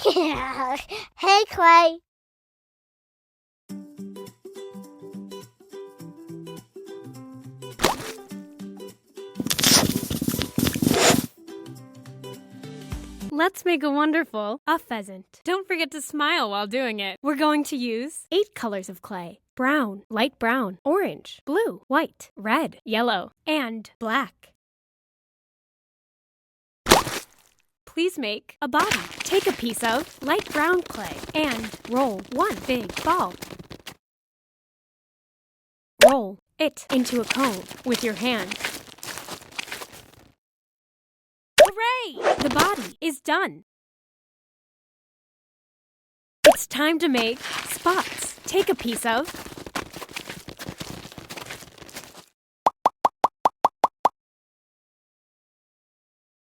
Hey, Clay. Let's make a wonderful pheasant. Don't forget to smile while doing it. We're going to use 8 colors of clay: brown, light brown, orange, blue, white, red, yellow, and black. Please make a body. Take a piece of light brown clay and roll one big ball. Roll it into a cone with your hand. Hooray! The body is done. It's time to make spots. Take a piece of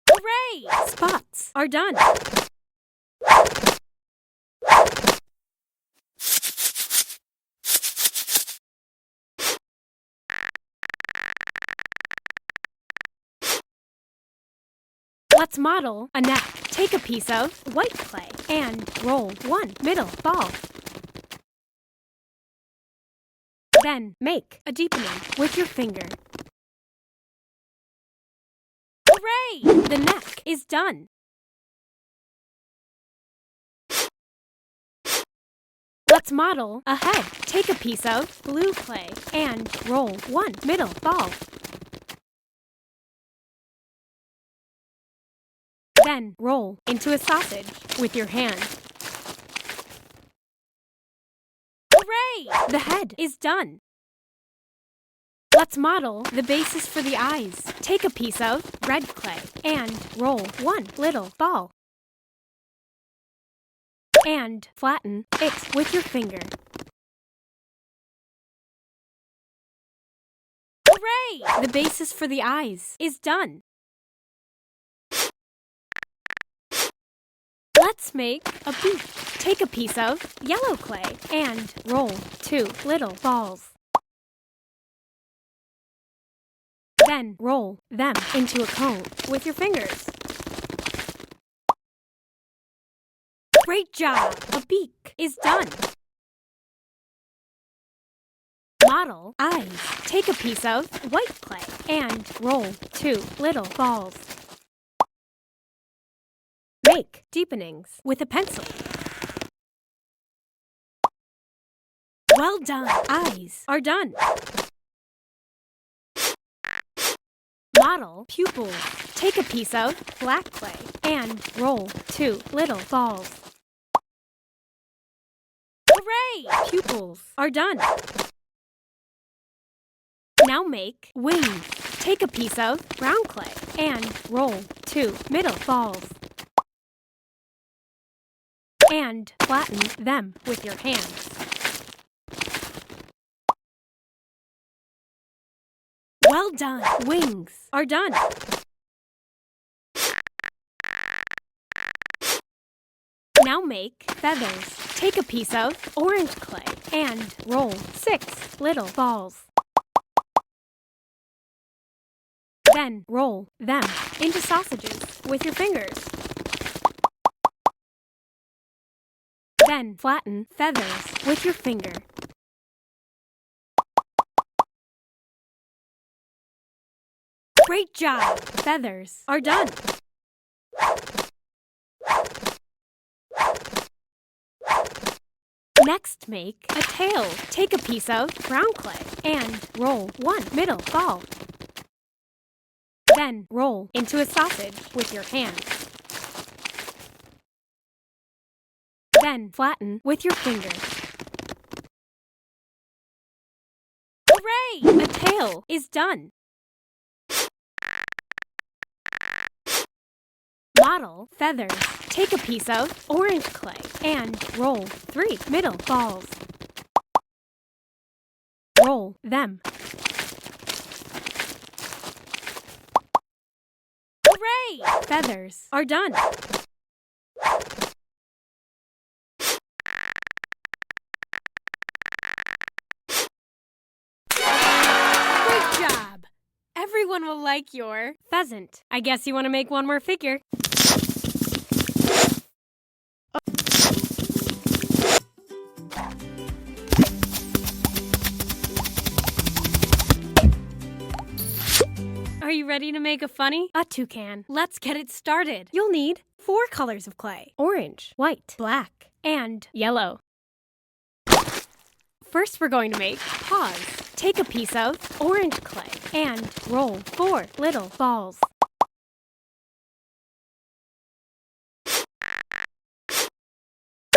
Hooray! Spots are done. Let's model a neck. Take a piece of white clay and roll one middle ball. Then make a deepening with your finger. Hooray! The neck is done. Let's model a head. Take a piece of blue clay and roll one middle ball. Then roll into a sausage with your hand. Hooray! The head is done. Let's model the bases for the eyes. Take a piece of red clay and roll one little ball. And flatten it with your finger. Hooray! The basis for the eyes is done. Let's make a beak. Take a piece of yellow clay and roll 2 little balls. Then roll them into a cone with your fingers. Great job! A beak is done. Model eyes. Take a piece of white clay and roll 2 little balls. Make deepenings with a pencil. Well done! Eyes are done. Model pupils. Take a piece of black clay and roll 2 little balls. Hooray! Pupils are done. Now make wings. Take a piece of brown clay and roll 2 middle balls. And flatten them with your hands. Well done! Wings are done. Now make feathers. Take a piece of orange clay and roll 6 little balls. Then roll them into sausages with your fingers. Then flatten feathers with your finger. Great job! Feathers are done. Next, make a tail. Take a piece of brown clay and roll 1 middle ball. Then roll into a sausage with your hands. Then flatten with your fingers. Hooray! A tail is done. Model feathers. Take a piece of orange clay and roll 3 middle balls. Roll them. Hooray! Feathers are done. Great job! Everyone will like your pheasant. I guess you want to make one more figure. you ready to make a funny? A toucan. Let's get it started. You'll need 4 colors of clay: orange, white, black, and yellow. First, we're going to make paws. Take a piece of orange clay and roll 4 little balls.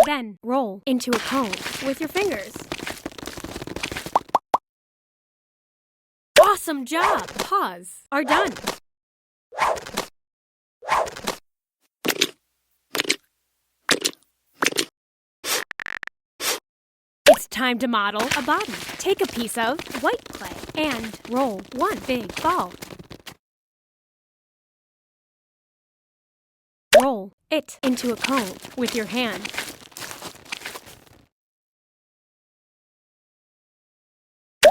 Then roll into a cone with your fingers. Awesome job! Paws are done. It's time to model a body. Take a piece of white clay and roll 1 big ball. Roll it into a cone with your hand.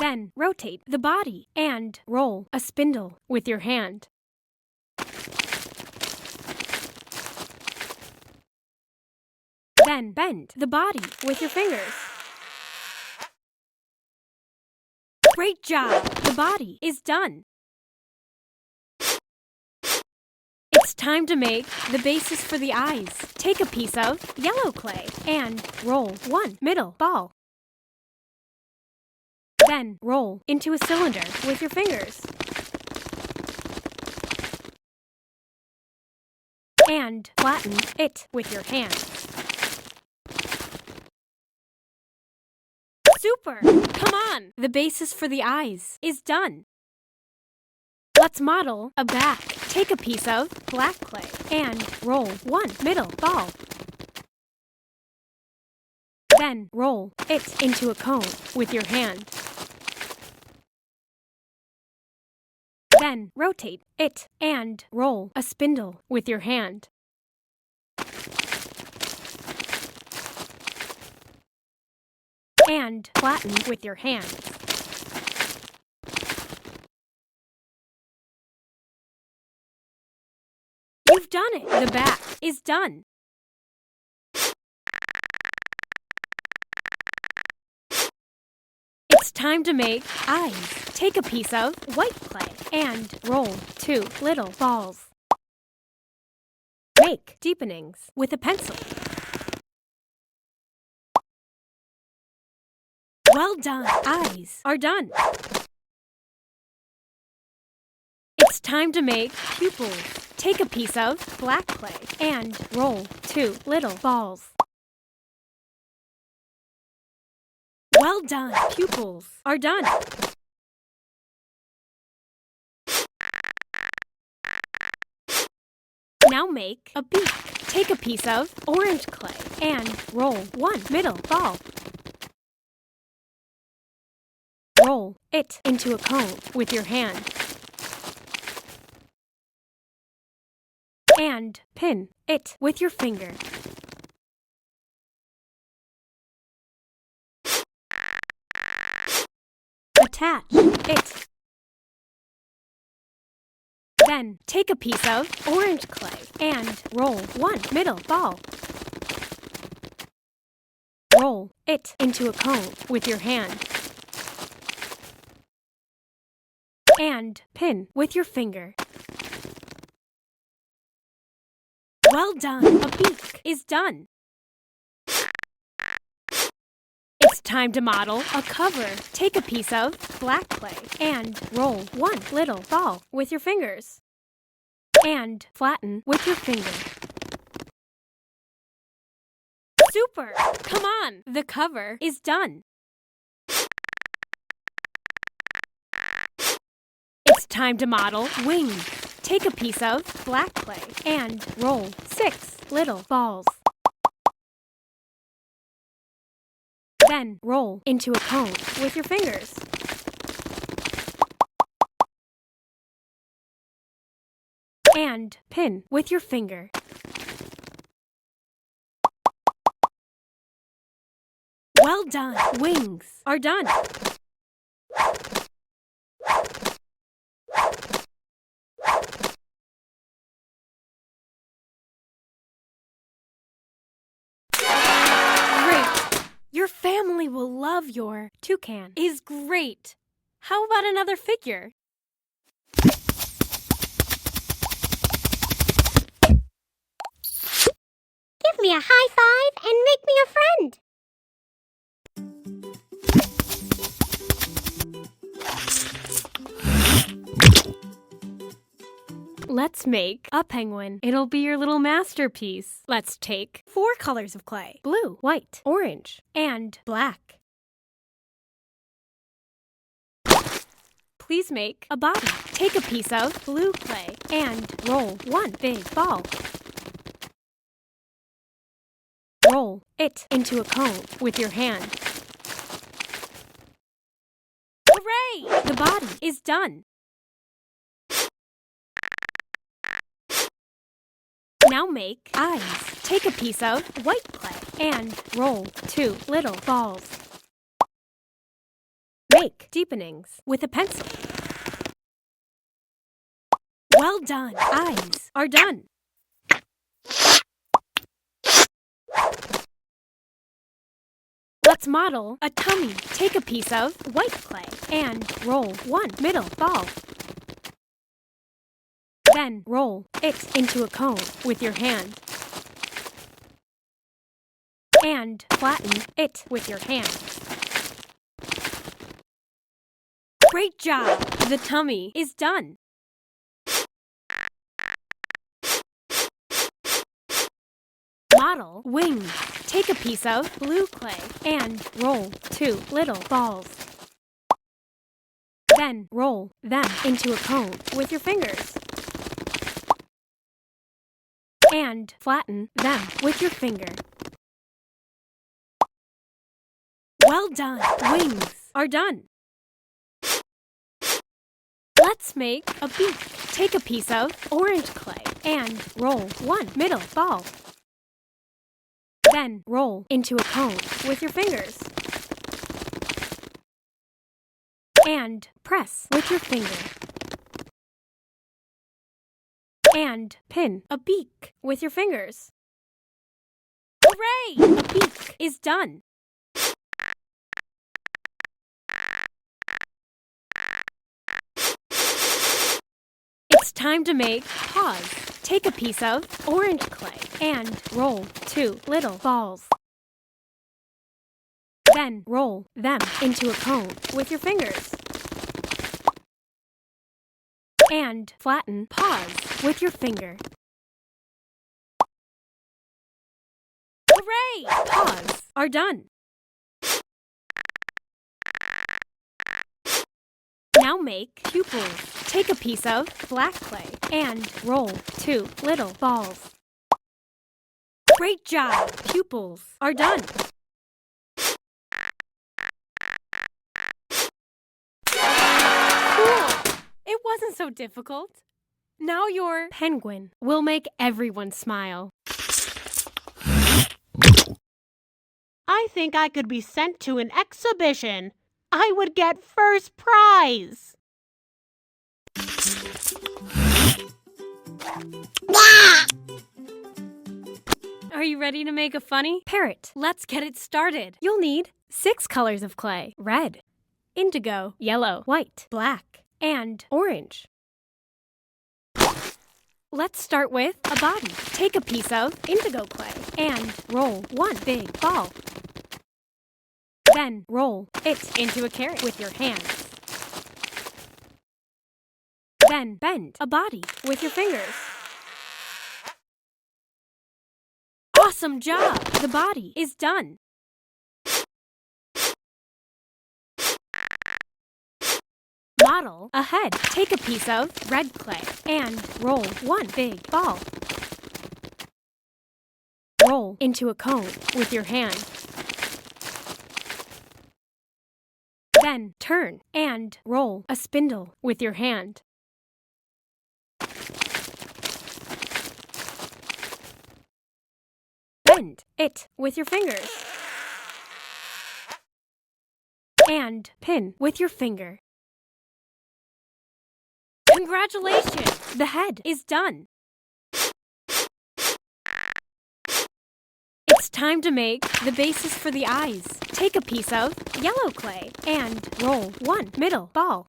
Then rotate the body and roll a spindle with your hand. Then bend the body with your fingers. Great job! The body is done. It's time to make the basis for the eyes. Take a piece of yellow clay and roll 1 middle ball. Then roll into a cylinder with your fingers. And flatten it with your hand. Super! Come on! The basis for the eyes is done. Let's model a back. Take a piece of black clay and roll 1 middle ball. Then roll it into a cone with your hand. Then rotate it and roll a spindle with your hand. And flatten with your hands. You've done it! The back is done. It's time to make eyes. Take a piece of white clay and roll 2 little balls. Make deepenings with a pencil. Well done! Eyes are done. It's time to make pupils. Take a piece of black clay and roll 2 little balls. Well done! Pupils are done. Now make a beak. Take a piece of orange clay and roll 1 middle ball. Roll it into a cone with your hand. And pin it with your finger. Attach it. Then take a piece of orange clay and roll 1 middle ball. Roll it into a cone with your hand. And pin with your finger. Well done! A beak is done. It's time to model a cover. Take a piece of black clay and roll 1 little ball with your fingers. And flatten with your finger. Super! Come on! The cover is done. It's time to model wings. Take a piece of black clay and roll 6 little balls. Then roll into a cone with your fingers. And pin with your finger. Well done! Wings are done. Your family will love your toucan. Is great. How about another figure? a high five and make me a friend. Let's make a penguin. It'll be your little masterpiece. Let's take 4 colors of clay: blue, white, orange, and black. Please make a body. Take a piece of blue clay and roll 1 big ball. Roll it into a cone with your hand. Hooray! The body is done. Now make eyes. Take a piece of white clay and roll 2 little balls. Make deepenings with a pencil. Well done! Eyes are done. Let's model a tummy. Take a piece of white clay and roll 1 middle ball. Then roll it into a cone with your hand. And flatten it with your hand. Great job! The tummy is done. Model wings. Take a piece of blue clay and roll 2 little balls. Then roll them into a cone with your fingers. And flatten them with your finger. Well done! Wings are done. Let's make a beak. Take a piece of orange clay and roll 1 middle ball. Then roll into a cone with your fingers. And press with your finger. And pin a beak with your fingers. Hooray! A beak is done. It's time to make paws. Take a piece of orange clay and roll 2 little balls. Then roll them into a cone with your fingers. And flatten paws with your finger. Hooray! Paws are done. Now make pupils. Take a piece of black clay and roll 2 little balls. Great job! Pupils are done. Cool! It wasn't so difficult. Now your penguin will make everyone smile. I think I could be sent to an exhibition. I would get first prize. Are you ready to make a funny parrot? Let's get it started. You'll need 6 colors of clay: red, indigo, yellow, white, black, and orange. Let's start with a body. Take a piece of indigo clay and roll 1 big ball. Then roll it into a carrot with your hands. Then bend a body with your fingers. Awesome job! The body is done. Model a head. Take a piece of red clay and roll 1 big ball. Roll into a cone with your hand. Then turn and roll a spindle with your hand. Bend it with your fingers. And pin with your finger. Congratulations! The head is done. It's time to make the basis for the eyes. Take a piece of yellow clay and roll 1 middle ball.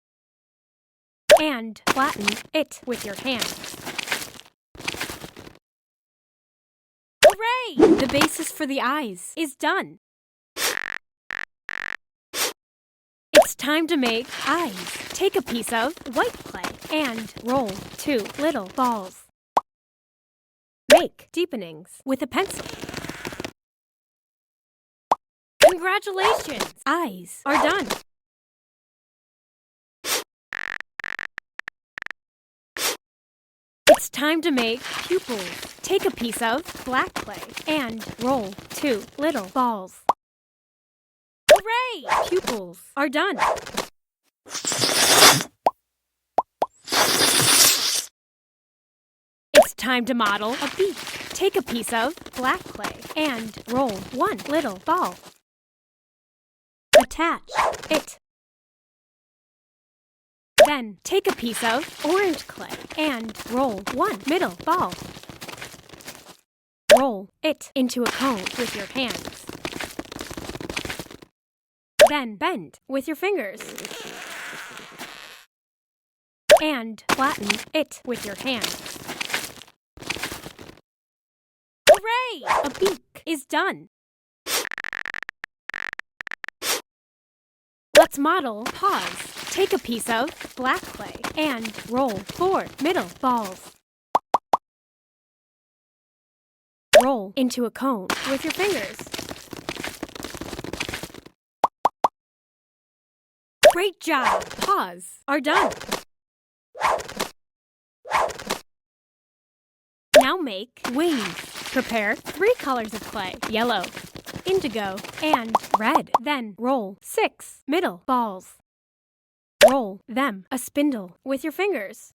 And flatten it with your hand. Hooray! The basis for the eyes is done. It's time to make eyes. Take a piece of white clay and roll 2 little balls. Make deepenings with a pencil. Congratulations! Eyes are done. It's time to make pupils. Take a piece of black clay and roll 2 little balls. Hooray! Pupils are done. It's time to model a beak. Take a piece of black clay and roll 1 little ball. Attach it. Then take a piece of orange clay and roll 1 middle ball. Roll it into a cone with your hands. Then bend with your fingers. And flatten it with your hands. Hooray! A beak is done. Let's model paws. Take a piece of black clay and roll 4 middle balls. Roll into a cone with your fingers. Great job! Paws are done. Now make wings. Prepare 3 colors of clay: yellow, indigo, and red. Then roll 6 middle balls. Roll them a spindle with your fingers.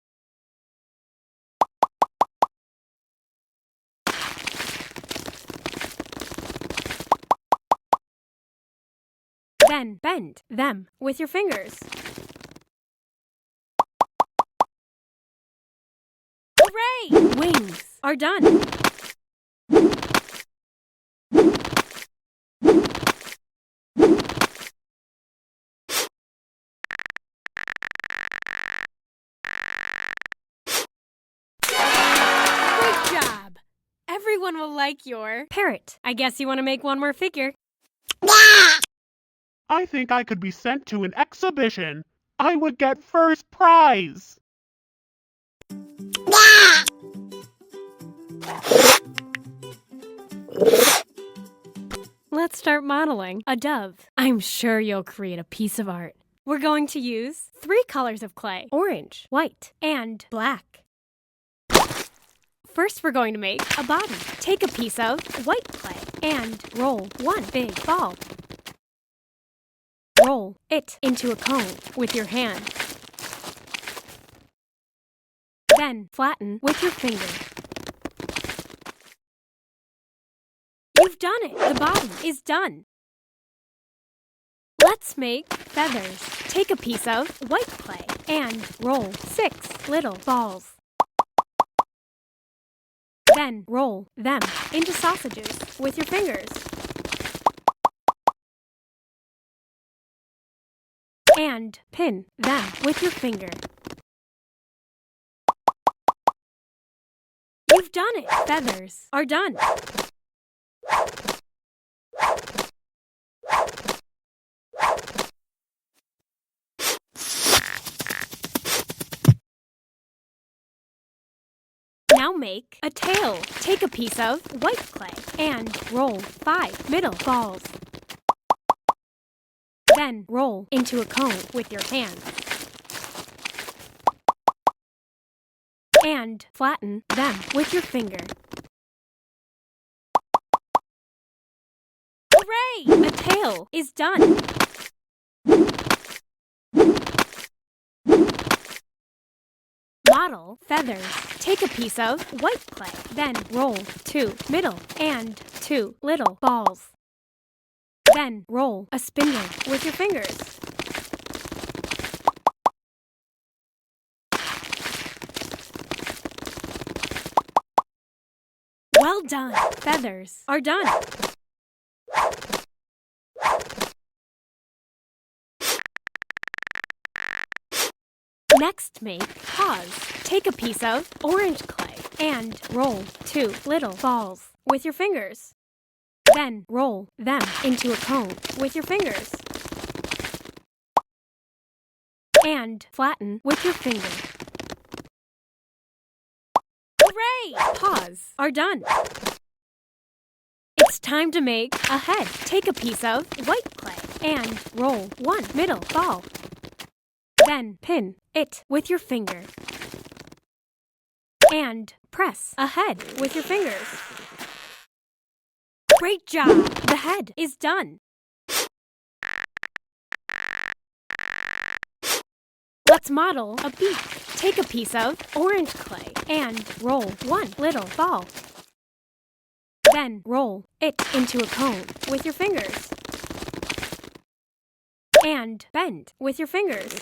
Then bend them with your fingers. Hooray! Wings are done. Great job! Everyone will like your parrot. I guess you want to make one more figure. I think I could be sent to an exhibition. I would get first prize. Let's start modeling a dove. I'm sure you'll create a piece of art. We're going to use 3 colors of clay: orange, white, and black. First, we're going to make a body. Take a piece of white clay and roll 1 big ball. Roll it into a cone with your hand. Then flatten with your finger. You've done it! The body is done. Let's make feathers. Take a piece of white clay and roll 6 little balls. Then roll them into sausages with your fingers. And pin them with your finger. You've done it! Feathers are done. Now make a tail. Take a piece of white clay and roll 5 middle balls. Then roll into a cone with your hands. And flatten them with your finger. Hooray! A tail is done. Model feathers. Take a piece of white clay, then roll 2 middle and 2 little balls. Then roll a spindle with your fingers. Well done! Feathers are done. Next, make paws. Take a piece of orange clay and roll 2 little balls with your fingers. Then roll them into a cone with your fingers. And flatten with your finger. Hooray! Paws are done. It's time to make a head. Take a piece of white clay and roll one middle ball. Then pin it with your finger. And press a head with your fingers. Great job! The head is done. Let's model a beak. Take a piece of orange clay and roll one little ball. Then roll it into a cone with your fingers. And bend with your fingers.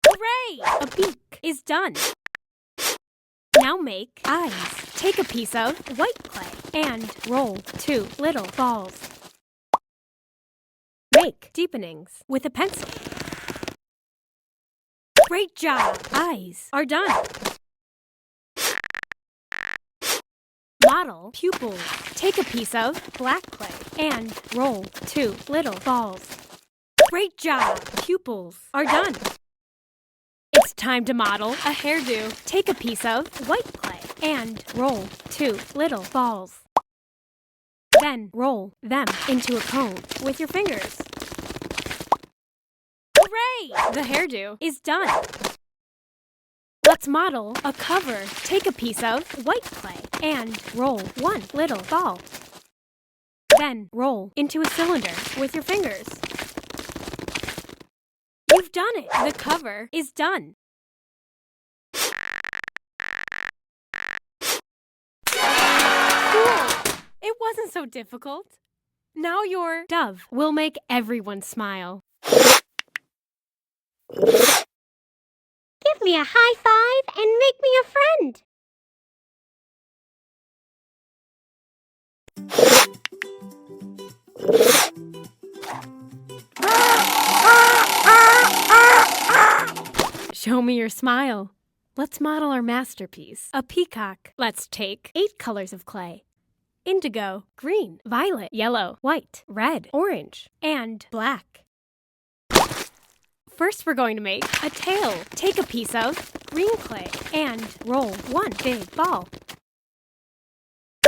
Hooray! A beak is done. Now make eyes. Take a piece of white clay and roll two little balls. Make deepenings with a pencil. Great job! Eyes are done. Model pupils. Take a piece of black clay and roll two little balls. Great job! Pupils are done. It's time to model a hairdo. Take a piece of white clay and roll two little balls. Then roll them into a cone with your fingers. Hooray! The hairdo is done. Let's model a cover. Take a piece of white clay and roll one little ball. Then roll into a cylinder with your fingers. You've done it! The cover is done. Cool! It wasn't so difficult. Now your dove will make everyone smile. Give me a high five and make me a friend. Show me your smile. Let's model our masterpiece, a peacock. Let's take 8 colors of clay. Indigo, green, violet, yellow, white, red, orange, and black. First, we're going to make a tail. Take a piece of green clay and roll one big ball.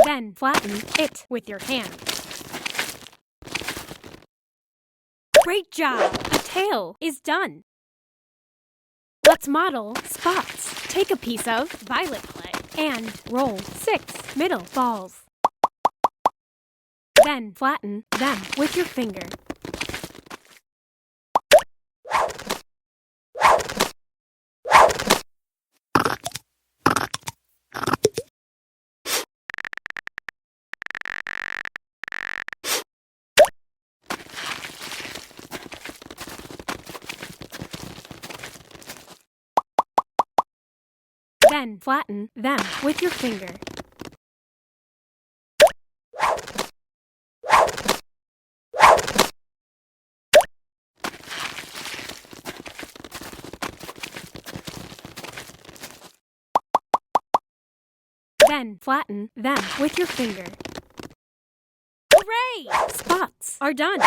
Then flatten it with your hand. Great job! A tail is done. Let's model spots. Take a piece of violet clay and roll 6 middle balls. Then flatten them with your finger. Then flatten them with your finger. Then flatten them with your finger. Hooray! Spots are done.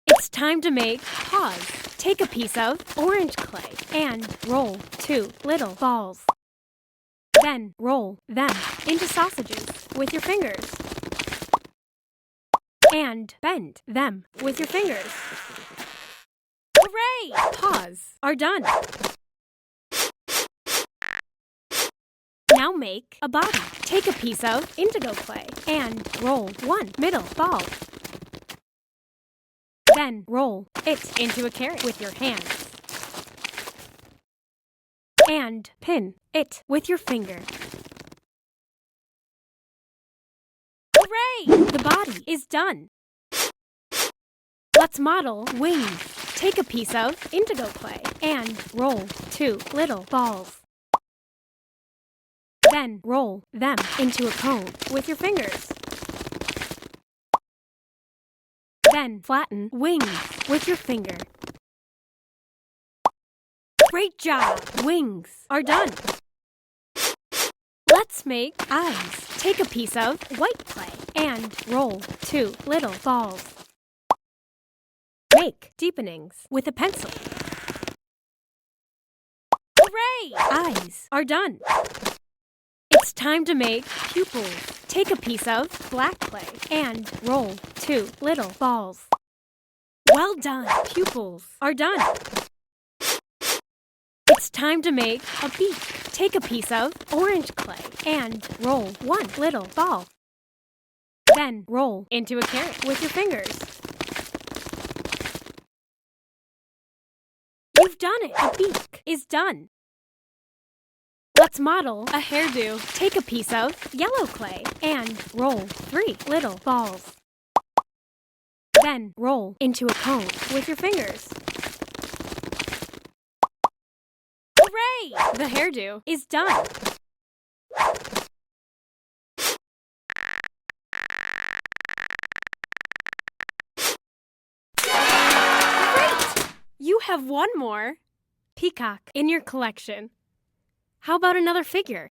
It's time to make paws. Take a piece of orange clay and roll 2 little balls. Then roll them into sausages with your fingers. And bend them with your fingers. Hooray! Paws are done. Now make a body. Take a piece of indigo clay and roll 1 middle ball. Then roll it into a carrot with your hands. And pin it with your finger. Hooray! The body is done. Let's model wings. Take a piece of indigo clay and roll 2 little balls. Then roll them into a cone with your fingers. Then flatten wings with your finger. Great job! Wings are done. Let's make eyes. Take a piece of white clay and roll 2 little balls. Make deepenings with a pencil. Hooray! Eyes are done. It's time to make pupils. Take a piece of black clay and roll 2 little balls. Well done! Pupils are done. It's time to make a beak. Take a piece of orange clay and roll 1 little ball. Then roll into a carrot with your fingers. You've done it! A beak is done. Let's model a hairdo. Take a piece of yellow clay and roll 3 little balls. Then roll into a cone with your fingers. Hooray! The hairdo is done. Great! You have one more peacock in your collection. How about another figure?